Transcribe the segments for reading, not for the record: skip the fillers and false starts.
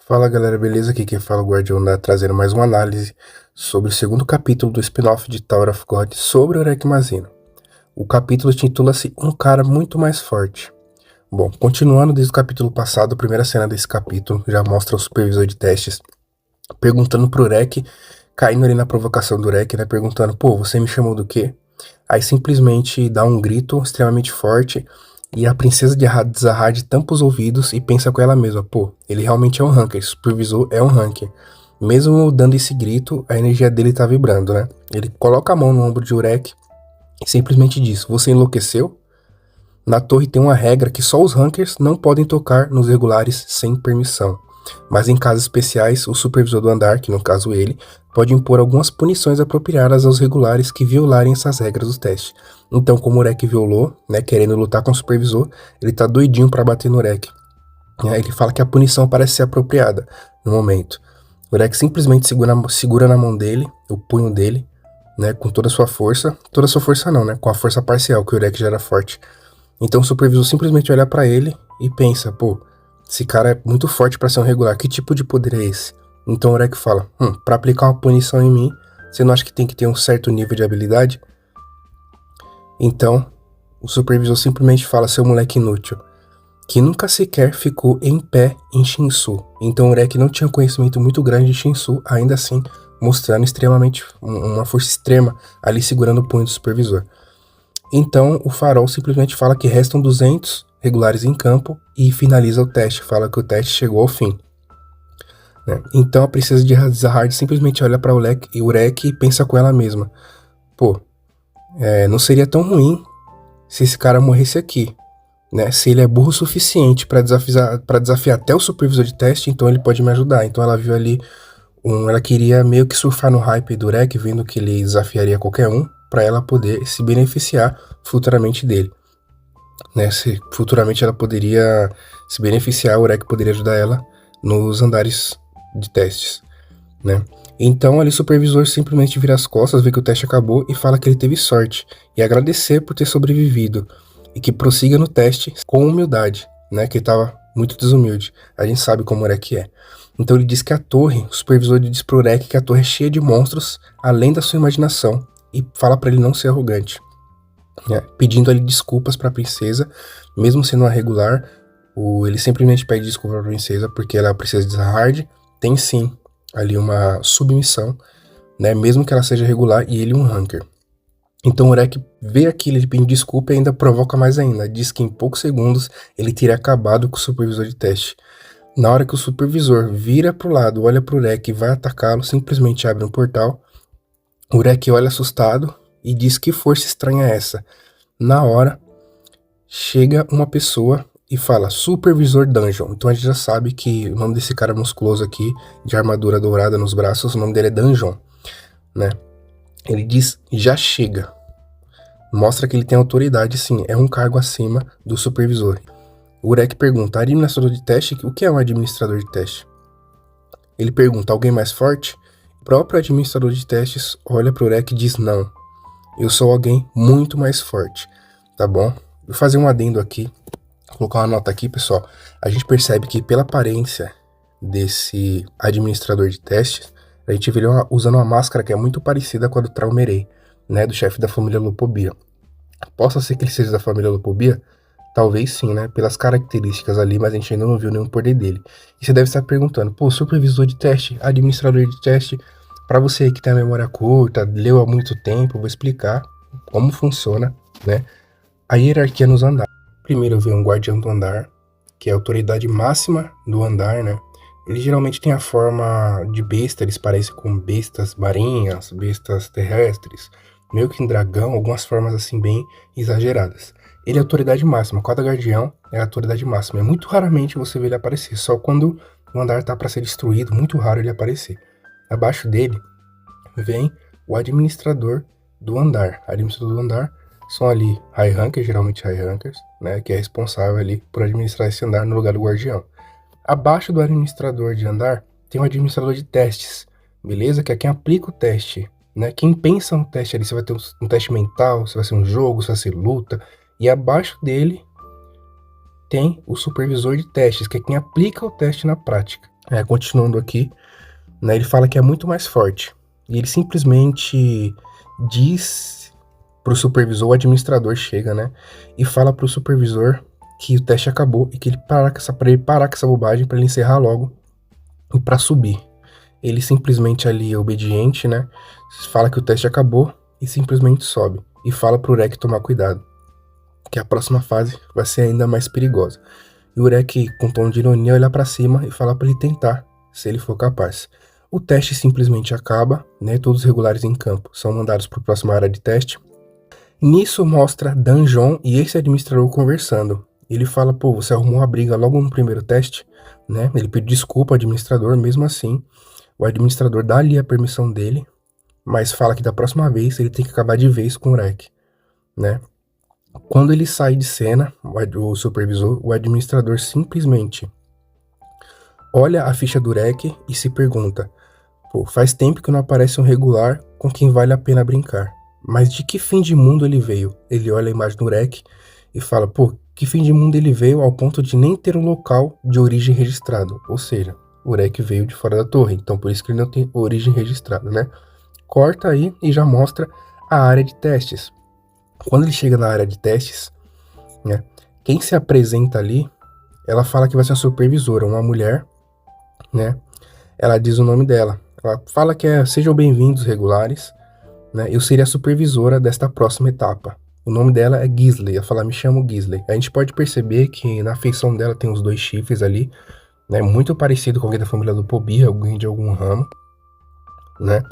Fala galera, beleza? Aqui quem fala é o Guardião da trazendo mais uma análise sobre o segundo capítulo do spin-off de Tower of God sobre o Urek Mazino. O capítulo titula-se Um Cara Muito Mais Forte. Bom, continuando desde o capítulo passado, a primeira cena desse capítulo já mostra o supervisor de testes perguntando pro Urek, caindo ali na provocação do Urek, né? Perguntando, pô, você me chamou do quê? Aí simplesmente dá um grito extremamente forte e a princesa de Zahad tampa os ouvidos e pensa com ela mesma, pô, ele realmente é um Hunker, esse supervisor é um Hunker. Mesmo dando esse grito, a energia dele tá vibrando, né? Ele coloca a mão no ombro de Urek e simplesmente diz, você enlouqueceu? Na torre tem uma regra que só os Hunkers não podem tocar nos regulares sem permissão. Mas em casos especiais, o supervisor do andar, que no caso ele, pode impor algumas punições apropriadas aos regulares que violarem essas regras do teste. Então, como o Urek violou, né, querendo lutar com o supervisor, ele tá doidinho pra bater no Urek. Ele fala que a punição parece ser apropriada no momento. O Urek simplesmente segura na mão dele, o punho dele, né, com toda a sua força. Toda a sua força não, né, com a força parcial, que o Urek já era forte. Então o supervisor simplesmente olha pra ele e pensa, pô, esse cara é muito forte pra ser um regular, que tipo de poder é esse? Então o Urek fala, pra aplicar uma punição em mim, você não acha que tem que ter um certo nível de habilidade? Então o supervisor simplesmente fala, seu moleque inútil, que nunca sequer ficou em pé em Shinsu. Então o Urek não tinha um conhecimento muito grande de Shinsu, ainda assim mostrando extremamente uma força extrema ali segurando o punho do supervisor. Então, o farol simplesmente fala que restam 200 regulares em campo e finaliza o teste, fala que o teste chegou ao fim. Né? Então, a princesa de Zahard simplesmente olha para o Urek e pensa com ela mesma. Pô, não seria tão ruim se esse cara morresse aqui. Né? Se ele é burro o suficiente para desafiar até o supervisor de teste, então ele pode me ajudar. Então ela viu ali, ela queria meio que surfar no hype do Urek, vendo que ele desafiaria qualquer um, para ela poder se beneficiar futuramente dele. Né? Se futuramente ela poderia se beneficiar, o Urek poderia ajudar ela nos andares de testes. Né? Então ali o supervisor simplesmente vira as costas, vê que o teste acabou e fala que ele teve sorte e agradecer por ter sobrevivido e que prossiga no teste com humildade, né? Que ele estava muito desumilde. A gente sabe como o Urek é. Então ele diz que a torre, o supervisor diz pro Urek que a torre é cheia de monstros além da sua imaginação e fala para ele não ser arrogante, né? Pedindo ali desculpas para a princesa, mesmo sendo uma regular, ele simplesmente pede desculpa para a princesa porque ela é a princesa de Zahard, tem sim ali uma submissão, né? Mesmo que ela seja regular e ele um Hunker. Então o Urek vê aquilo, ele pede desculpa e ainda provoca mais ainda. Diz que em poucos segundos ele teria acabado com o supervisor de teste. Na hora que o supervisor vira pro lado, olha pro Urek e vai atacá-lo, simplesmente abre um portal. O Urek olha assustado e diz que força estranha é essa. Na hora, chega uma pessoa e fala Supervisor Dungeon. Então a gente já sabe que o nome desse cara musculoso aqui, de armadura dourada nos braços, o nome dele é Dungeon, né? Ele diz, já chega. Mostra que ele tem autoridade, sim, é um cargo acima do supervisor. O Urek pergunta, administrador de teste, o que é um administrador de teste? Ele pergunta, alguém mais forte? O próprio administrador de testes olha para o Urek e diz, não, eu sou alguém muito mais forte, tá bom? Vou fazer um adendo aqui, vou colocar uma nota aqui, pessoal. A gente percebe que pela aparência desse administrador de testes, a gente vê ele usando uma máscara que é muito parecida com a do Traumerei, né, do chefe da família Lupobia. Possa ser que ele seja da família Lupobia? Talvez sim, né, pelas características ali, mas a gente ainda não viu nenhum poder dele. E você deve estar perguntando, pô, supervisor de teste, administrador de teste, para você que tem a memória curta, leu há muito tempo, vou explicar como funciona, né, a hierarquia nos andares. Primeiro vem um guardião do andar, que é a autoridade máxima do andar, né. Ele geralmente tem a forma de besta, eles parecem com bestas marinhas, bestas terrestres, meio que um dragão, algumas formas assim bem exageradas. Ele é a autoridade máxima, cada guardião é a autoridade máxima. É muito raramente você vê ele aparecer, só quando o andar tá para ser destruído, muito raro ele aparecer. Abaixo dele vem o administrador do andar. O administrador do andar são ali high rankers, geralmente high rankers, né, que é responsável ali por administrar esse andar no lugar do guardião. Abaixo do administrador de andar, tem um administrador de testes, beleza? Que é quem aplica o teste, né? Quem pensa no teste ali, se vai ter um teste mental, se vai ser um jogo, se vai ser luta. E abaixo dele tem o supervisor de testes, que é quem aplica o teste na prática. Continuando aqui, né, ele fala que é muito mais forte. E ele simplesmente diz pro supervisor, o administrador chega, né, e fala pro supervisor que o teste acabou e que ele para pra ele parar com essa bobagem, para ele encerrar logo e para subir. Ele simplesmente ali é obediente, né, fala que o teste acabou e simplesmente sobe. E fala pro Urek tomar cuidado, que a próxima fase vai ser ainda mais perigosa. E o Urek, com tom de ironia, olha para cima e fala para ele tentar, se ele for capaz. O teste simplesmente acaba, né? Todos os regulares em campo são mandados para a próxima área de teste. Nisso mostra Danjon e esse administrador conversando. Ele fala, pô, você arrumou uma briga logo no primeiro teste, né? Ele pede desculpa ao administrador, mesmo assim. O administrador dá ali a permissão dele, mas fala que da próxima vez ele tem que acabar de vez com o Urek, né? Quando ele sai de cena, o supervisor, o administrador simplesmente olha a ficha do Urek e se pergunta, pô, faz tempo que não aparece um regular com quem vale a pena brincar. Mas de que fim de mundo ele veio? Ele olha a imagem do Urek e fala, pô, que fim de mundo ele veio ao ponto de nem ter um local de origem registrado. Ou seja, o Urek veio de fora da torre, então por isso que ele não tem origem registrada, né? Corta aí e já mostra a área de testes. Quando ele chega na área de testes, né, quem se apresenta ali, ela fala que vai ser a supervisora, uma mulher, né? Ela diz o nome dela. Ela fala que sejam bem-vindos regulares, né? Eu seria a supervisora desta próxima etapa. O nome dela é Gisley. Ela fala, me chamo Gisley. A gente pode perceber que na feição dela tem os 2 chifres ali, né? Muito parecido com alguém da família do Pobia, alguém de algum ramo, né?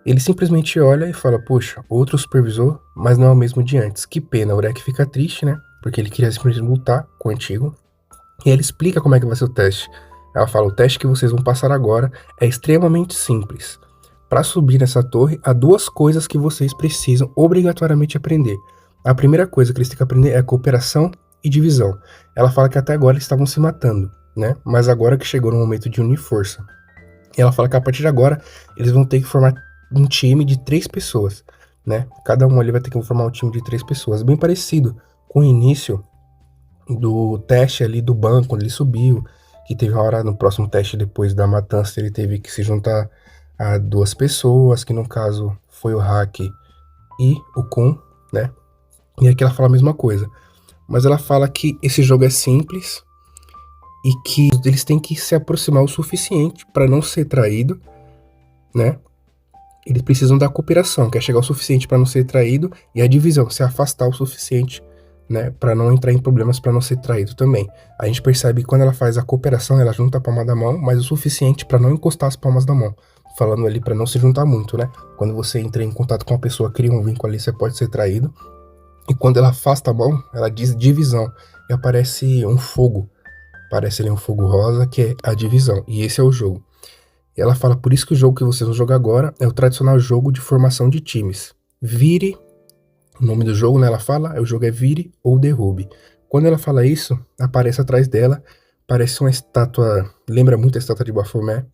Ele simplesmente olha e fala, poxa, outro supervisor, mas não é o mesmo de antes. Que pena, o Urek fica triste, né? Porque ele queria simplesmente lutar com o antigo. E ele explica como é que vai ser o teste. Ela fala, o teste que vocês vão passar agora é extremamente simples. Para subir nessa torre, há 2 coisas que vocês precisam obrigatoriamente aprender. A primeira coisa que eles têm que aprender é cooperação e divisão. Ela fala que até agora eles estavam se matando, né? Mas agora que chegou no momento de unir força. E ela fala que a partir de agora eles vão ter que formar um time de 3 pessoas, né? Cada um ali vai ter que formar um time de 3 pessoas, bem parecido com o início do teste ali do banco, quando ele subiu, que teve uma hora no próximo teste depois da matança, ele teve que se juntar a 2 pessoas, que no caso foi o Hack e o Kun, né? E aqui ela fala a mesma coisa, mas ela fala que esse jogo é simples e que eles têm que se aproximar o suficiente para não ser traído, né? Eles precisam da cooperação, que é chegar o suficiente para não ser traído, e a divisão, se afastar o suficiente, né, para não entrar em problemas, para não ser traído também. A gente percebe que quando ela faz a cooperação, ela junta a palma da mão, mas o suficiente para não encostar as palmas da mão. Falando ali para não se juntar muito, né? Quando você entra em contato com uma pessoa, cria um vínculo ali, você pode ser traído. E quando ela afasta a mão, ela diz divisão, e aparece um fogo. Aparece ali um fogo rosa, que é a divisão, e esse é o jogo. E ela fala, por isso que o jogo que vocês vão jogar agora é o tradicional jogo de formação de times. Vire, o nome do jogo, né, ela fala, o jogo é Vire ou Derrube. Quando ela fala isso, aparece atrás dela, parece uma estátua, lembra muito a estátua de Baphomet,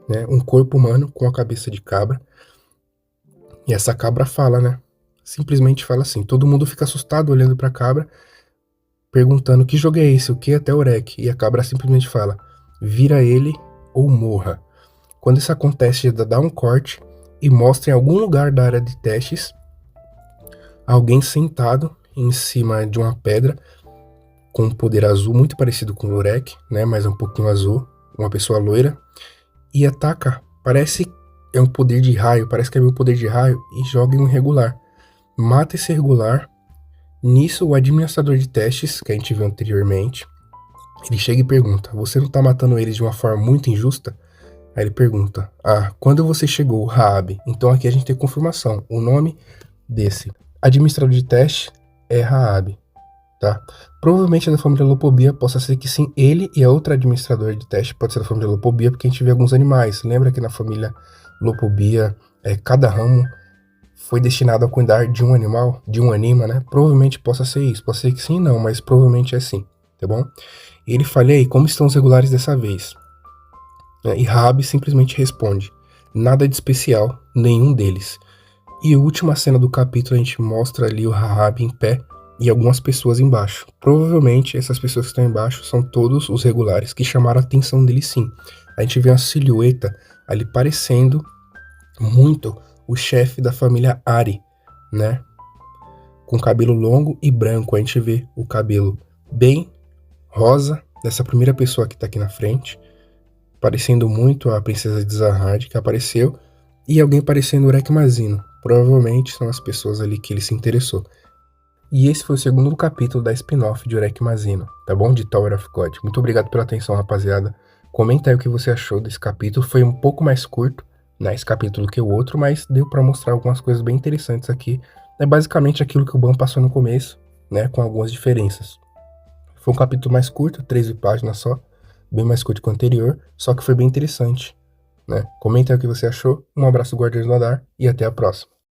né, um corpo humano com a cabeça de cabra. E essa cabra fala, né, simplesmente fala assim, todo mundo fica assustado olhando pra cabra, perguntando que jogo é esse, o que até o Urek. E a cabra simplesmente fala, vira ele ou morra. Quando isso acontece, dá um corte e mostra em algum lugar da área de testes alguém sentado em cima de uma pedra com um poder azul muito parecido com o Urek, né, mas um pouquinho azul, uma pessoa loira, e ataca. Parece é um poder de raio, parece que é meu poder de raio, e joga em um regular. Mata esse regular. Nisso, o administrador de testes, que a gente viu anteriormente, ele chega e pergunta, você não tá matando eles de uma forma muito injusta? Aí ele pergunta, quando você chegou, Raab? Então aqui a gente tem confirmação, o nome desse administrador de teste é Raab, tá? Provavelmente é da família Lopobia, possa ser que sim, ele e a outra administradora de teste pode ser da família Lopobia, porque a gente vê alguns animais. Lembra que na família Lopobia, cada ramo foi destinado a cuidar de um animal, de um anima, né? Provavelmente possa ser isso, pode ser que sim, não, mas provavelmente é sim, tá bom? E ele fala, aí, como estão os regulares dessa vez? E Raab simplesmente responde, nada de especial, nenhum deles. E a última cena do capítulo a gente mostra ali o Raab em pé, e algumas pessoas embaixo. Provavelmente essas pessoas que estão embaixo são todos os regulares que chamaram a atenção dele sim. A gente vê uma silhueta ali parecendo muito o chefe da família Ari, né? Com cabelo longo e branco. A gente vê o cabelo bem rosa dessa primeira pessoa que tá aqui na frente, parecendo muito a princesa de Zahad que apareceu, e alguém parecendo o Urek Mazino. Provavelmente são as pessoas ali que ele se interessou. E esse foi o segundo capítulo da spin-off de Urek Mazino, tá bom? De Tower of God. Muito obrigado pela atenção, rapaziada. Comenta aí o que você achou desse capítulo. Foi um pouco mais curto, né, esse capítulo que o outro, mas deu pra mostrar algumas coisas bem interessantes aqui. É basicamente aquilo que o Ban passou no começo, né, com algumas diferenças. Foi um capítulo mais curto, 13 páginas só, bem mais curto que o anterior, só que foi bem interessante, né? Comenta aí o que você achou. Um abraço, Guardiões do Hadar, e até a próxima.